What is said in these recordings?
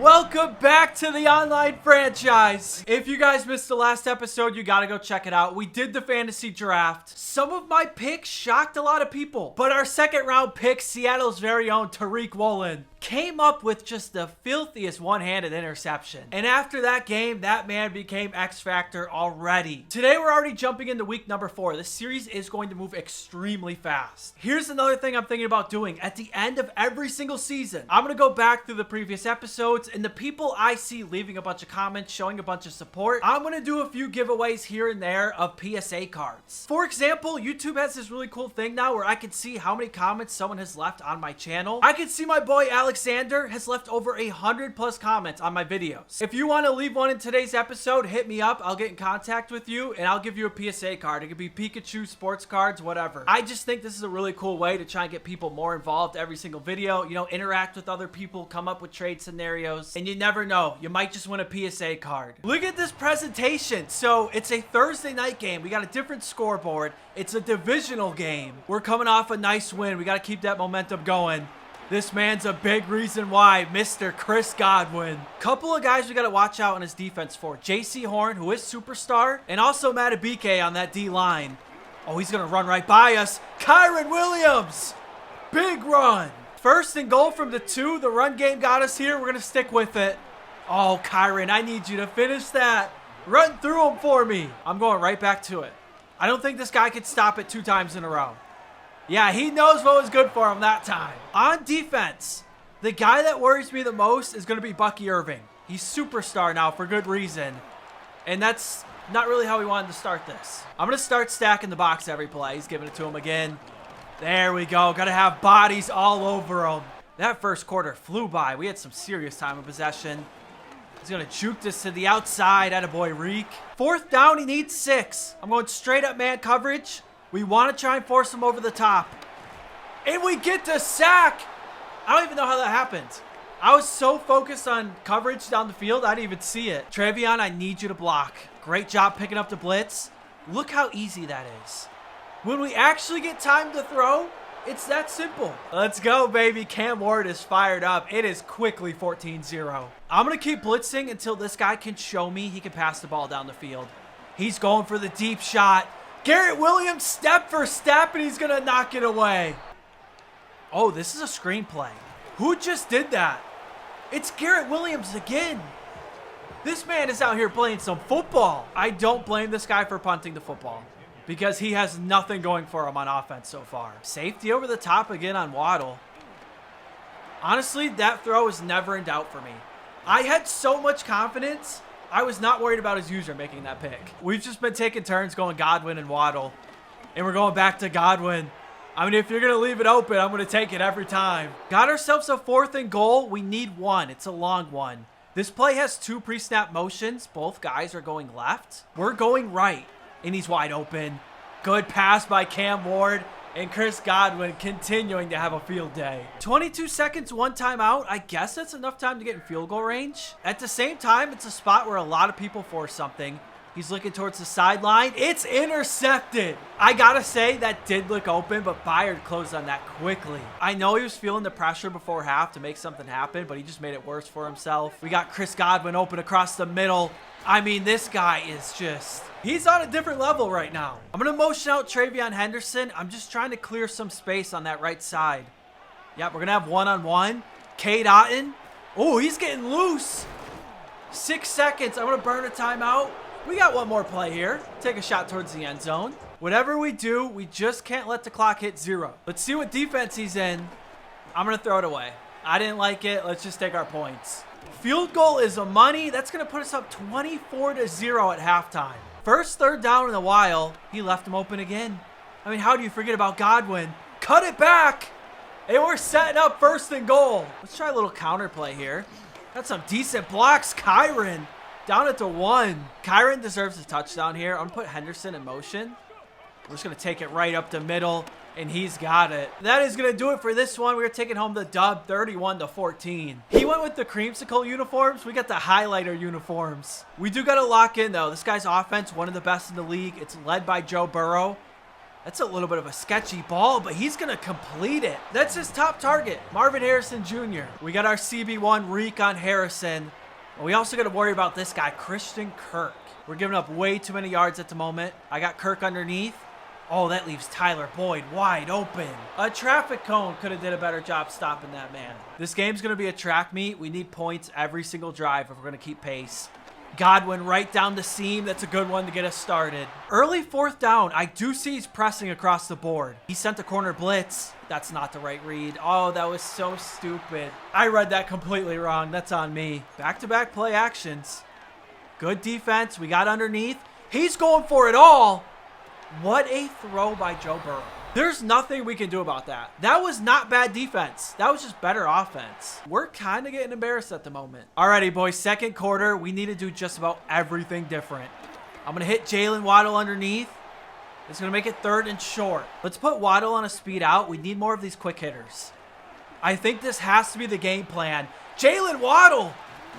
Welcome back to the online franchise. If you guys missed the last episode, you gotta go check it out. We did the fantasy draft. Some of my picks shocked a lot of people, but our second round pick, Seattle's very own Tariq Woolen, came up with just the filthiest one-handed interception. And after that game, that man became X Factor already. Today, we're already jumping into week number 4. This series is going to move extremely fast. Here's another thing I'm thinking about doing. At the end of every single season, I'm gonna go back through the previous episodes, and the people I see leaving a bunch of comments, showing a bunch of support, I'm gonna do a few giveaways here and there of PSA cards. For example, YouTube has this really cool thing now where I can see how many comments someone has left on my channel. I can see my boy Alexander has left over 100+ comments on my videos. If you want to leave one in today's episode, hit me up. I'll get in contact with you and I'll give you a PSA card. It could be Pikachu, sports cards, whatever. I just think this is a really cool way to try and get people more involved every single video. You know, interact with other people, come up with trade scenarios, and you never know, you might just win a PSA card. Look at this presentation. So it's a Thursday night game. We got a different scoreboard. It's a divisional game. We're coming off a nice win. We got to keep that momentum going. This man's a big reason why, Mr. Chris Godwin. Couple of guys we got to watch out on his defense for. JC Horn, who is superstar, and also Matabike on that D-line. Oh, he's going to run right by us. Kyron Williams. Big run. First and goal from the 2. The run game got us here. We're going to stick with it. Oh, Kyron, I need you to finish that. Run through him for me. I'm going right back to it. I don't think this guy could stop it 2 times in a row. Yeah, he knows what was good for him that time. On defense, the guy that worries me the most is going to be Bucky Irving. He's superstar now for good reason. And that's not really how we wanted to start this. I'm going to start stacking the box every play. He's giving it to him again. There we go. Got to have bodies all over him. That first quarter flew by. We had some serious time of possession. He's going to juke this to the outside. Attaboy Reek. 4th down, he needs 6. I'm going straight up man coverage. We want to try and force him over the top. And we get the sack. I don't even know how that happened. I was so focused on coverage down the field, I didn't even see it. Travion, I need you to block. Great job picking up the blitz. Look how easy that is. When we actually get time to throw, it's that simple. Let's go, baby. Cam Ward is fired up. It is quickly 14-0. I'm going to keep blitzing until this guy can show me he can pass the ball down the field. He's going for the deep shot. Garrett Williams step for step, and he's going to knock it away. Oh, this is a screenplay. Who just did that? It's Garrett Williams again. This man is out here playing some football. I don't blame this guy for punting the football because he has nothing going for him on offense so far. Safety over the top again on Waddle. Honestly, that throw is never in doubt for me. I had so much confidence. I was not worried about his user making that pick. We've just been taking turns going Godwin and Waddle. And we're going back to Godwin. I mean, if you're going to leave it open, I'm going to take it every time. Got ourselves a 4th and goal. We need 1. It's a long one. This play has 2 pre-snap motions. Both guys are going left. We're going right. And he's wide open. Good pass by Cam Ward. And Chris Godwin continuing to have a field day. 22 seconds, 1 timeout. I guess that's enough time to get in field goal range. At the same time, it's a spot where a lot of people force something. He's looking towards the sideline. It's intercepted. I gotta say, that did look open, but Byard closed on that quickly. I know he was feeling the pressure before half to make something happen, but he just made it worse for himself. We got Chris Godwin open across the middle. I mean, this guy is just... he's on a different level right now. I'm going to motion out Travion Henderson. I'm just trying to clear some space on that right side. Yep, we're going to have one-on-one. Cade Otton. Oh, he's getting loose. 6 seconds. I'm going to burn a timeout. We got one more play here. Take a shot towards the end zone. Whatever we do, we just can't let the clock hit 0. Let's see what defense he's in. I'm going to throw it away. I didn't like it. Let's just take our points. Field goal is a money. That's going to put us up 24-0 at halftime. First 3rd down in a while. He left him open again. I mean, how do you forget about Godwin? Cut it back. And we're setting up 1st and goal. Let's try a little counter play here. Got some decent blocks. Kyron down at the 1. Kyron deserves a touchdown here. I'm going to put Henderson in motion. We're just going to take it right up the middle. And he's got it. That is going to do it for this one. We're taking home the dub 31-14. He went with the creamsicle uniforms. We got the highlighter uniforms. We do got to lock in, though. This guy's offense, one of the best in the league. It's led by Joe Burrow. That's a little bit of a sketchy ball, but he's going to complete it. That's his top target, Marvin Harrison Jr. We got our CB1 Reek on Harrison. And we also got to worry about this guy, Christian Kirk. We're giving up way too many yards at the moment. I got Kirk underneath. Oh, that leaves Tyler Boyd wide open. A traffic cone could have did a better job stopping that man. This game's going to be a track meet. We need points every single drive if we're going to keep pace. Godwin right down the seam. That's a good one to get us started. Early fourth down. I do see he's pressing across the board. He sent a corner blitz. That's not the right read. Oh, that was so stupid. I read that completely wrong. That's on me. Back-to-back play actions. Good defense. We got underneath. He's going for it all. What a throw by Joe Burrow. There's nothing we can do about that. That was not bad defense. That was just better offense. We're kind of getting embarrassed at the moment. Alrighty, boys. Second quarter. We need to do just about everything different. I'm going to hit Jalen Waddle underneath. It's going to make it 3rd and short. Let's put Waddle on a speed out. We need more of these quick hitters. I think this has to be the game plan. Jalen Waddle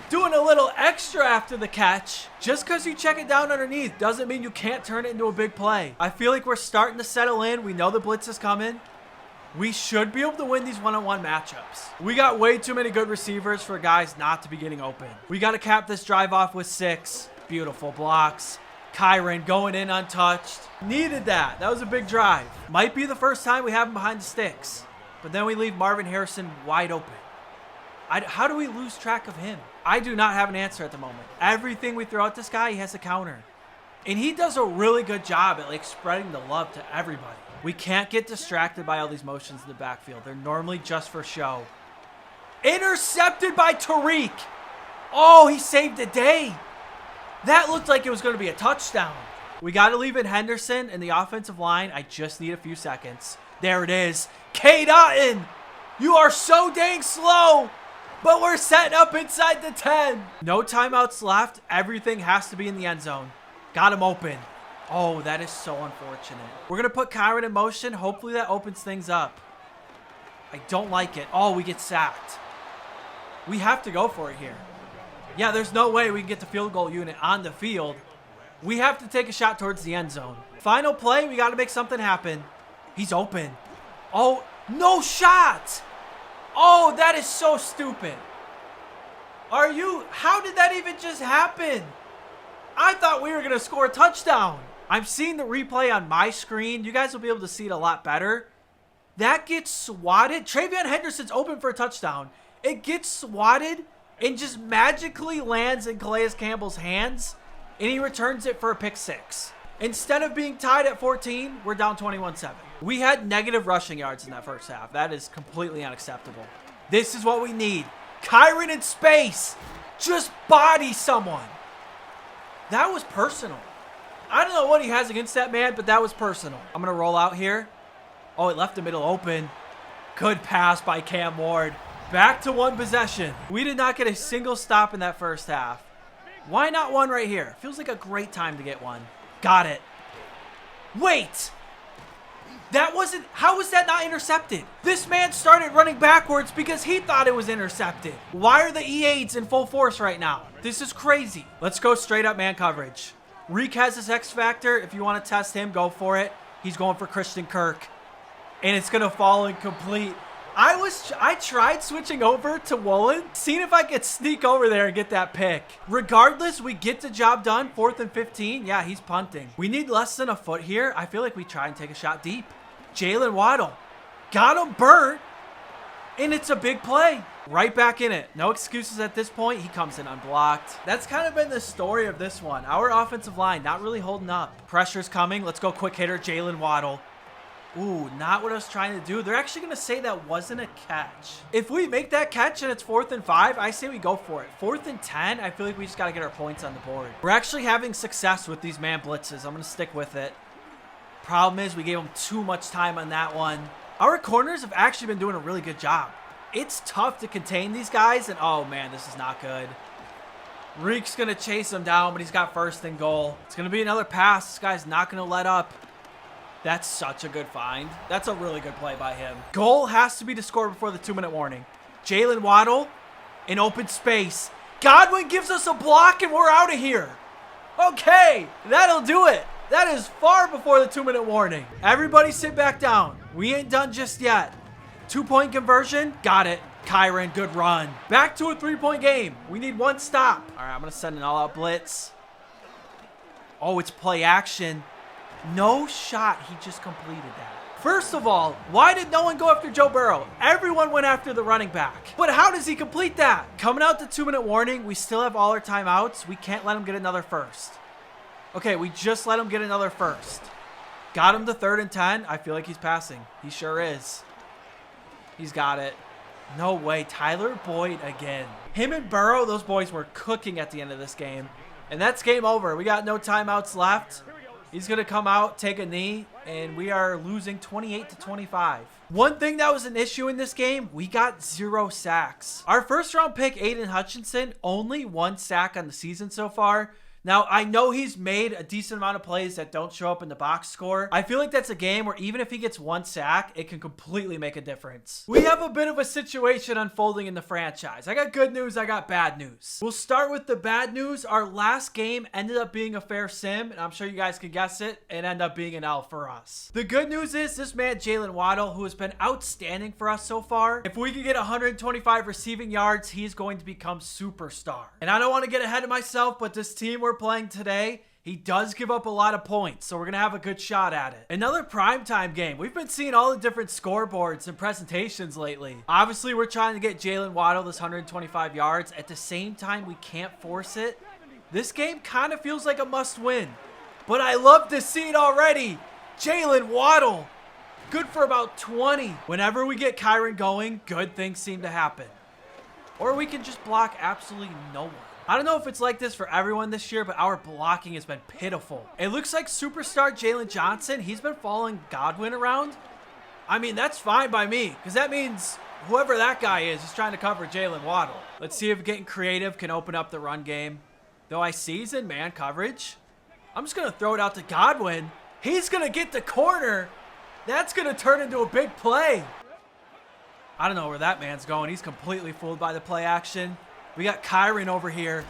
doing a little extra after the catch. Just because you check it down underneath doesn't mean you can't turn it into a big play. I feel like we're starting to settle in. We know the blitz is coming. We should be able to win these one-on-one matchups. We got way too many good receivers for guys not to be getting open. We got to cap this drive off with 6. Beautiful blocks. Kyron going in untouched. Needed that. That was a big drive. Might be the first time we have him behind the sticks. But then we leave Marvin Harrison wide open. How do we lose track of him? I do not have an answer at the moment. Everything we throw at this guy, he has a counter. And he does a really good job at like spreading the love to everybody. We can't get distracted by all these motions in the backfield. They're normally just for show. Intercepted by Tariq. Oh, he saved the day. That looked like it was going to be a touchdown. We got to leave it Henderson in the offensive line. I just need a few seconds. There it is. K. Dotton, you are so dang slow. But we're setting up inside the 10. No timeouts left. Everything has to be in the end zone. Got him open. Oh, that is so unfortunate. We're going to put Kyron in motion. Hopefully that opens things up. I don't like it. Oh, we get sacked. We have to go for it here. Yeah, there's no way we can get the field goal unit on the field. We have to take a shot towards the end zone. Final play. We got to make something happen. He's open. Oh, no shot. Oh, that is so stupid. How did that even just happen? I thought we were going to score a touchdown. I'm seeing the replay on my screen. You guys will be able to see it a lot better. That gets swatted. Travion Henderson's open for a touchdown. It gets swatted and just magically lands in Calais Campbell's hands, and he returns it for a pick 6. Instead of being tied at 14, we're down 21-7. We had negative rushing yards in that first half. That is completely unacceptable. This is what we need. Kyron in space. Just body someone. That was personal. I don't know what he has against that man, but that was personal. I'm going to roll out here. Oh, it left the middle open. Good pass by Cam Ward. Back to 1 possession. We did not get a single stop in that first half. Why not one right here? Feels like a great time to get one. Got it. Wait. That wasn't... How was that not intercepted? This man started running backwards because he thought it was intercepted. Why are the E8s in full force right now? This is crazy. Let's go straight up man coverage. Reek has this X factor. If you want to test him, go for it. He's going for Christian Kirk. And it's going to fall incomplete. I tried switching over to Woolen, seeing if I could sneak over there and get that pick. Regardless, we get the job done. 4th and 15. Yeah, he's punting. We need less than a foot here. I feel like we try and take a shot deep. Jalen Waddle. Got him burnt. And it's a big play. Right back in it. No excuses at this point. He comes in unblocked. That's kind of been the story of this one. Our offensive line not really holding up. Pressure's coming. Let's go quick hitter, Jalen Waddle. Ooh, not what I was trying to do. They're actually going to say that wasn't a catch. If we make that catch and it's 4th and 5, I say we go for it. 4th and 10, I feel like we just got to get our points on the board. We're actually having success with these man blitzes. I'm going to stick with it. Problem is we gave them too much time on that one. Our corners have actually been doing a really good job. It's tough to contain these guys, and oh man, this is not good. Reek's going to chase him down, but he's got 1st and goal. It's going to be another pass. This guy's not going to let up. That's such a good find. That's a really good play by him. Goal has to be to score before the 2-minute warning. Jalen Waddle in open space. Godwin gives us a block and we're out of here. Okay, that'll do it. That is far before the 2-minute warning. Everybody sit back down. We ain't done just yet. 2-point conversion. Got it. Kyron, good run. Back to a 3-point game. We need one stop. All right, I'm going to send an all-out blitz. Oh, it's play action. No shot. He just completed that. First of all, why did no one go after Joe Burrow? Everyone went after the running back. But how does he complete that? Coming out the 2-minute warning, we still have all our timeouts. We can't let him get another first. Okay, we just let him get another first. Got him to 3rd and 10. I feel like he's passing. He sure is. He's got it. No way. Tyler Boyd again. Him and Burrow, those boys were cooking at the end of this game. And that's game over. We got no timeouts left. He's going to come out, take a knee, and we are losing 28-25. One thing that was an issue in this game, we got 0 sacks. Our first round pick, Aiden Hutchinson, only 1 sack on the season so far. Now, I know he's made a decent amount of plays that don't show up in the box score. I feel like that's a game where even if he gets 1 sack, it can completely make a difference. We have a bit of a situation unfolding in the franchise. I got good news, I got bad news. We'll start with the bad news. Our last game ended up being a fair sim, and I'm sure you guys could guess it. It ended up being an L for us. The good news is this man, Jalen Waddle, who has been outstanding for us so far, if we can get 125 receiving yards, he's going to become superstar. And I don't want to get ahead of myself, but this team we're playing today, he does give up a lot of points, so we're gonna have a good shot at it. Another primetime game. We've been seeing all the different scoreboards and presentations lately. Obviously, we're trying to get Jalen Waddle this 125 yards. At the same time, we can't force it. This game kind of feels like a must-win, but I love to see it already. Jalen Waddle, good for about 20. Whenever we get Kyron going, good things seem to happen. Or we can just block absolutely no one. I don't know if it's like this for everyone this year, but our blocking has been pitiful. It looks like superstar Jalen Johnson, he's been following Godwin around. I mean, that's fine by me, because that means whoever that guy is trying to cover Jalen Waddle. Let's see if getting creative can open up the run game. Though I see he's in man coverage. I'm just going to throw it out to Godwin. He's going to get the corner. That's going to turn into a big play. I don't know where that man's going. He's completely fooled by the play action. We got Kyron over here.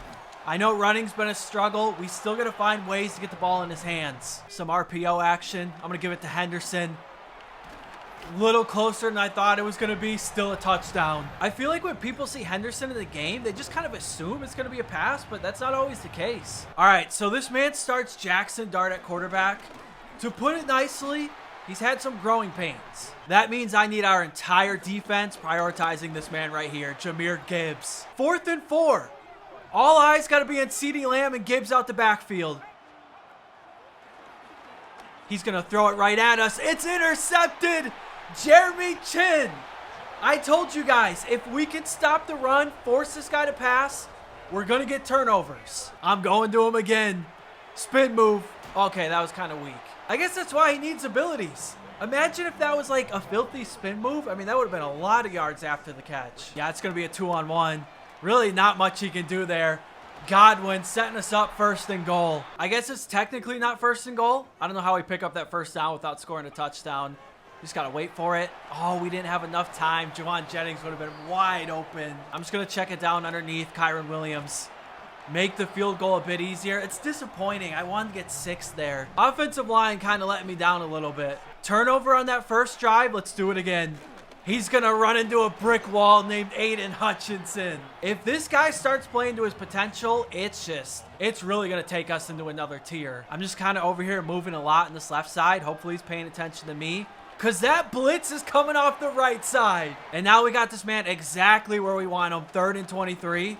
I know running's been a struggle. We still got to find ways to get the ball in his hands. Some RPO action. I'm going to give it to Henderson. Little closer than I thought it was going to be. Still a touchdown. I feel like when people see Henderson in the game, they just kind of assume it's going to be a pass, but that's not always the case. All right, so this man starts Jackson Dart at quarterback. To put it nicely, he's had some growing pains. That means I need our entire defense prioritizing this man right here, Jahmyr Gibbs. 4th and 4. All eyes got to be on CeeDee Lamb and Gibbs out the backfield. He's going to throw it right at us. It's intercepted. Jeremy Chin. I told you guys, if we can stop the run, force this guy to pass, we're going to get turnovers. I'm going to him again. Spin move. Okay, that was kind of weak. I guess that's why he needs abilities. Imagine if that was like a filthy spin move. I mean, that would have been a lot of yards after the catch. Yeah, it's going to be a 2-on-1. Really not much he can do there. Godwin setting us up 1st and goal. I guess it's technically not 1st and goal. I don't know how we pick up that 1st down without scoring a touchdown. Just got to wait for it. Oh, we didn't have enough time. Javon Jennings would have been wide open. I'm just going to check it down underneath Kyron Williams. Make the field goal a bit easier. It's disappointing. I wanted to get 6 there. Offensive line kind of letting me down a little bit. Turnover on that first drive. Let's do it again. He's going to run into a brick wall named Aiden Hutchinson. If this guy starts playing to his potential, it's really going to take us into another tier. I'm just kind of over here moving a lot on this left side. Hopefully he's paying attention to me, because that blitz is coming off the right side. And now we got this man exactly where we want him. 3rd and 23.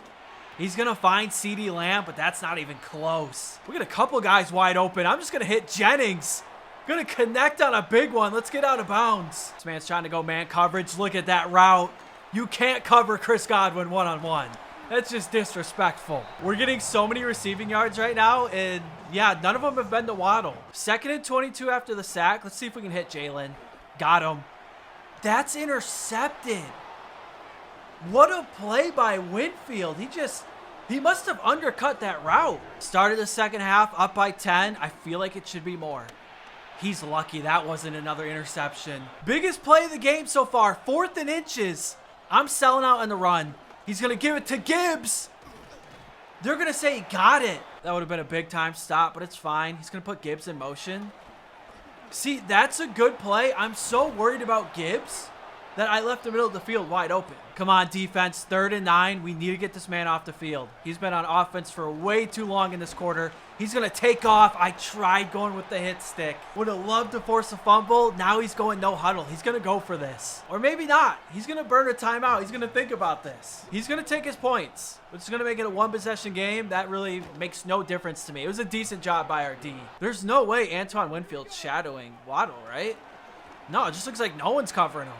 He's going to find CeeDee Lamb, but that's not even close. We got a couple guys wide open. I'm just going to hit Jennings. Going to connect on a big one. Let's get out of bounds. This man's trying to go man coverage. Look at that route. You can't cover Chris Godwin one-on-one. That's just disrespectful. We're getting so many receiving yards right now, and yeah, none of them have been to Waddle. 2nd and 22 after the sack. Let's see if we can hit Jalen. Got him. That's intercepted. What a play by Winfield. He must have undercut that route. Started the second half up by 10. I feel like it should be more. He's lucky that wasn't another interception. Biggest play of the game so far. 4th and inches. I'm selling out on the run. He's going to give it to Gibbs. They're going to say he got it. That would have been a big time stop, but it's fine. He's going to put Gibbs in motion. See, that's a good play. I'm so worried about Gibbs that I left the middle of the field wide open. Come on, defense. 3rd and 9. We need to get this man off the field. He's been on offense for way too long in this quarter. He's going to take off. I tried going with the hit stick. Would have loved to force a fumble. Now he's going no huddle. He's going to go for this. Or maybe not. He's going to burn a timeout. He's going to think about this. He's going to take his points, which is going to make it a 1-possession game. That really makes no difference to me. It was a decent job by our D. There's no way Antoine Winfield's shadowing Waddle, right? No, it just looks like no one's covering him.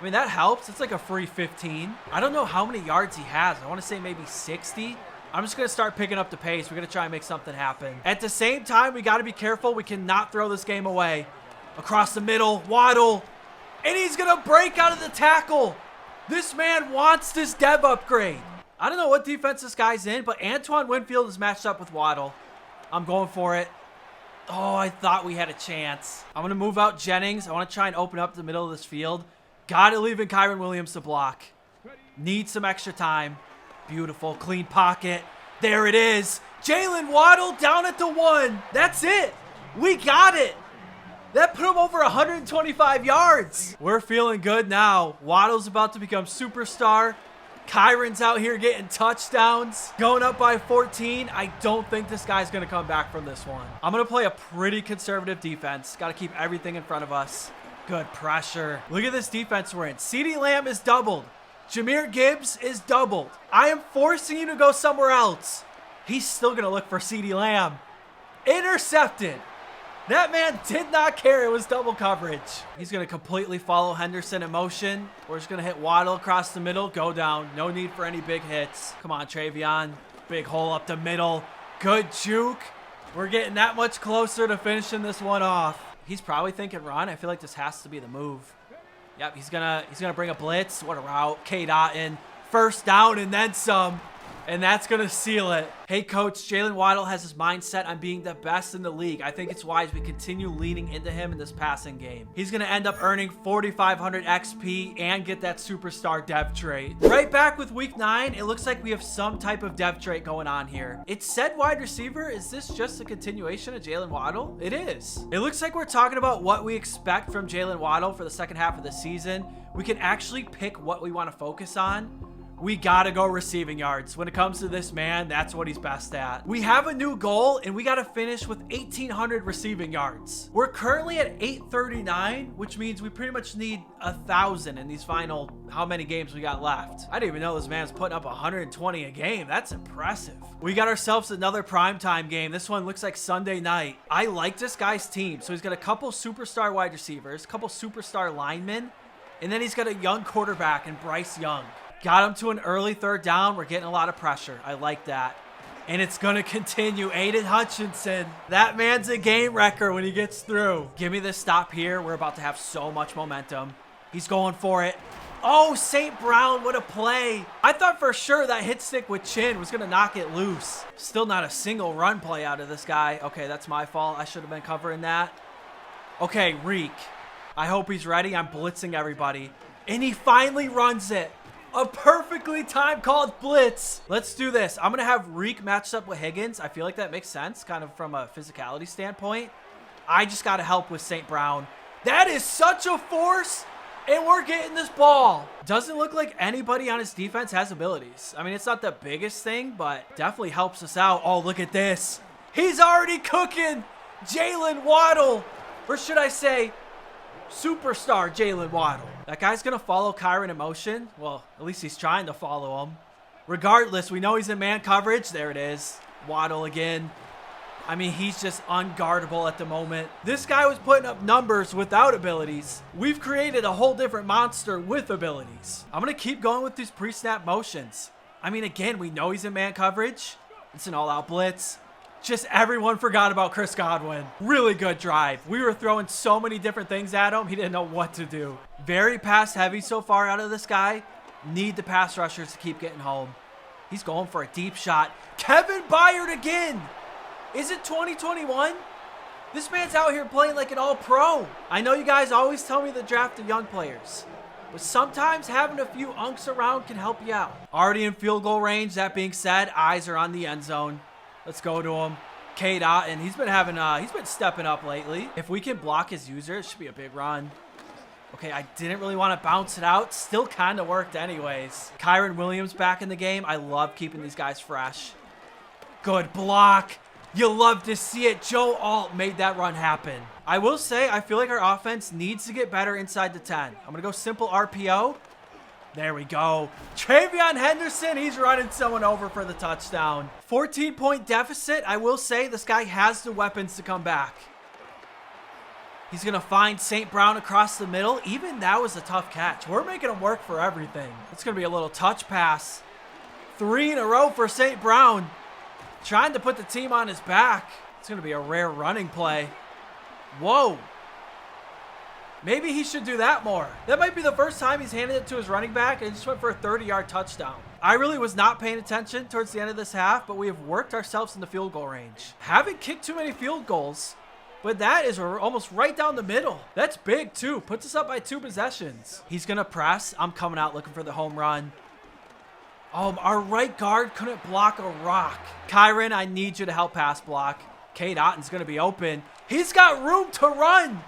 I mean, that helps. It's like a free 15. I don't know how many yards he has. I want to say maybe 60. I'm just going to start picking up the pace. We're going to try and make something happen. At the same time, we got to be careful. We cannot throw this game away. Across the middle, Waddle. And he's going to break out of the tackle. This man wants this dev upgrade. I don't know what defense this guy's in, but Antoine Winfield is matched up with Waddle. I'm going for it. Oh, I thought we had a chance. I'm going to move out Jennings. I want to try and open up the middle of this field. Got to leave in Kyron Williams to block. Need some extra time. Beautiful, clean pocket. There it is. Jalen Waddle down at the 1. That's it. We got it. That put him over 125 yards. We're feeling good now. Waddle's about to become superstar. Kyron's out here getting touchdowns. Going up by 14. I don't think this guy's going to come back from this one. I'm going to play a pretty conservative defense. Got to keep everything in front of us. Good pressure. Look at this defense we're in. CeeDee Lamb is doubled. Jahmyr Gibbs is doubled. I am forcing you to go somewhere else. He's still going to look for CeeDee Lamb. Intercepted. That man did not care. It was double coverage. He's going to completely follow Henderson in motion. We're just going to hit Waddle across the middle. Go down. No need for any big hits. Come on, Travion. Big hole up the middle. Good juke. We're getting that much closer to finishing this one off. He's probably thinking run. I feel like this has to be the move. Yep, he's gonna bring a blitz. What a route. K-Dot in. First down and then some. And that's going to seal it. Hey, Coach, Jalen Waddle has his mindset on being the best in the league. I think it's wise we continue leaning into him in this passing game. He's going to end up earning 4,500 XP and get that superstar dev trait. Right back with week 9, it looks like we have some type of dev trait going on here. It said wide receiver. Is this just a continuation of Jalen Waddle? It is. It looks like we're talking about what we expect from Jalen Waddle for the second half of the season. We can actually pick what we want to focus on. We gotta go receiving yards. When it comes to this man, that's what he's best at. We have a new goal, and we gotta finish with 1,800 receiving yards. We're currently at 839, which means we pretty much need 1,000 in these final, how many games we got left. I didn't even know this man's putting up 120 a game. That's impressive. We got ourselves another primetime game. This one looks like Sunday night. I like this guy's team. So he's got a couple superstar wide receivers, a couple superstar linemen, and then he's got a young quarterback in Bryce Young. Got him to an early 3rd down. We're getting a lot of pressure. I like that. And it's going to continue. Aiden Hutchinson. That man's a game wrecker when he gets through. Give me this stop here. We're about to have so much momentum. He's going for it. Oh, St. Brown, what a play. I thought for sure that hit stick with chin was going to knock it loose. Still not a single run play out of this guy. Okay, that's my fault. I should have been covering that. Okay, Reek. I hope he's ready. I'm blitzing everybody. And he finally runs it. A perfectly timed called blitz. Let's do this. I'm going to have Reek matched up with Higgins. I feel like that makes sense, kind of from a physicality standpoint. I just got to help with St. Brown. That is such a force, and we're getting this ball. Doesn't look like anybody on his defense has abilities. I mean, it's not the biggest thing, but definitely helps us out. Oh, look at this. He's already cooking. Jalen Waddle. Or should I say, superstar Jalen Waddle. That guy's going to follow Kyron in motion. Well, at least he's trying to follow him. Regardless, we know he's in man coverage. There it is. Waddle again. I mean, he's just unguardable at the moment. This guy was putting up numbers without abilities. We've created a whole different monster with abilities. I'm going to keep going with these pre-snap motions. I mean, again, we know he's in man coverage. It's an all-out blitz. Just everyone forgot about Chris Godwin. Really good drive. We were throwing so many different things at him. He didn't know what to do. Very pass heavy so far out of this guy. Need the pass rushers to keep getting home. He's going for a deep shot. Kevin Byard again. Is it 2021? This man's out here playing like an all-pro. I know you guys always tell me to draft the young players. But sometimes having a few unks around can help you out. Already in field goal range. That being said, eyes are on the end zone. Let's go to him. Cade Otton, he's been stepping up lately. If we can block his user, it should be a big run. Okay, I didn't really want to bounce it out. Still kind of worked anyways. Kyron Williams back in the game. I love keeping these guys fresh. Good block. You love to see it. Joe Alt made that run happen. I will say, I feel like our offense needs to get better inside the 10. I'm going to go simple RPO. There we go. Travion Henderson, he's running someone over for the touchdown. 14-point deficit. I will say this guy has the weapons to come back. He's going to find St. Brown across the middle. Even that was a tough catch. We're making him work for everything. It's going to be a little touch pass. 3 in a row for St. Brown. Trying to put the team on his back. It's going to be a rare running play. Whoa. Maybe he should do that more. That might be the first time he's handed it to his running back and just went for a 30-yard touchdown. I really was not paying attention towards the end of this half, but we have worked ourselves into field goal range. Haven't kicked too many field goals, but that is almost right down the middle. That's big too. Puts us up by 2 possessions. He's going to press. I'm coming out looking for the home run. Our right guard couldn't block a rock. Kyron, I need you to help pass block. Cade Otton's going to be open. He's got room to run.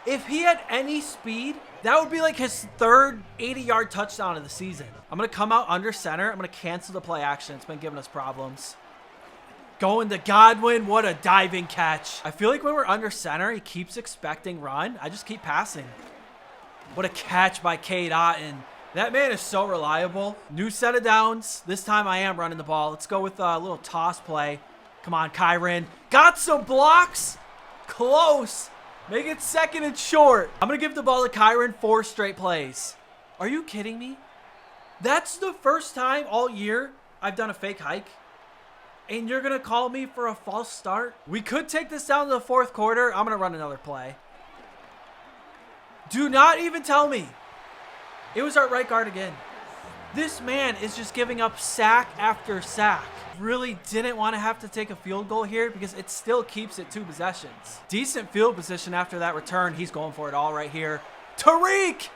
If he had any speed, that would be like his 3rd 80-yard touchdown of the season. I'm going to come out under center. I'm going to cancel the play action. It's been giving us problems. Going to Godwin. What a diving catch. I feel like when we're under center, he keeps expecting run. I just keep passing. What a catch by Cade Otton. That man is so reliable. New set of downs. This time I am running the ball. Let's go with a little toss play. Come on, Kyron. Got some blocks. Close. Make it 2nd and short. I'm going to give the ball to Kyron 4 straight plays. Are you kidding me? That's the first time all year I've done a fake hike. And you're going to call me for a false start? We could take this down to the 4th quarter. I'm going to run another play. Do not even tell me. It was our right guard again. This man is just giving up sack after sack. Really didn't want to have to take a field goal here because it still keeps it 2 possessions. Decent field position after that return. He's going for it all right here. Tariq!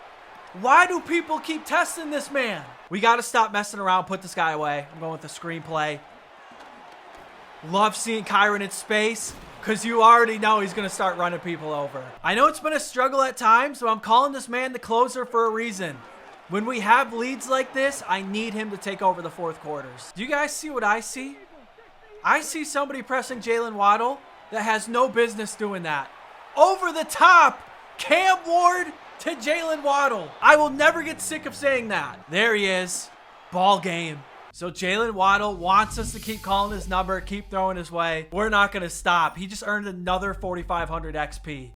Why do people keep testing this man? We got to stop messing around. Put this guy away. I'm going with the screenplay. Love seeing Kyron in space because you already know he's going to start running people over. I know it's been a struggle at times, but I'm calling this man the closer for a reason. When we have leads like this, I need him to take over the 4th quarters. Do you guys see what I see? I see somebody pressing Jalen Waddle that has no business doing that. Over the top, Cam Ward to Jalen Waddle. I will never get sick of saying that. There he is. Ball game. So Jalen Waddle wants us to keep calling his number, keep throwing his way. We're not going to stop. He just earned another 4,500 XP.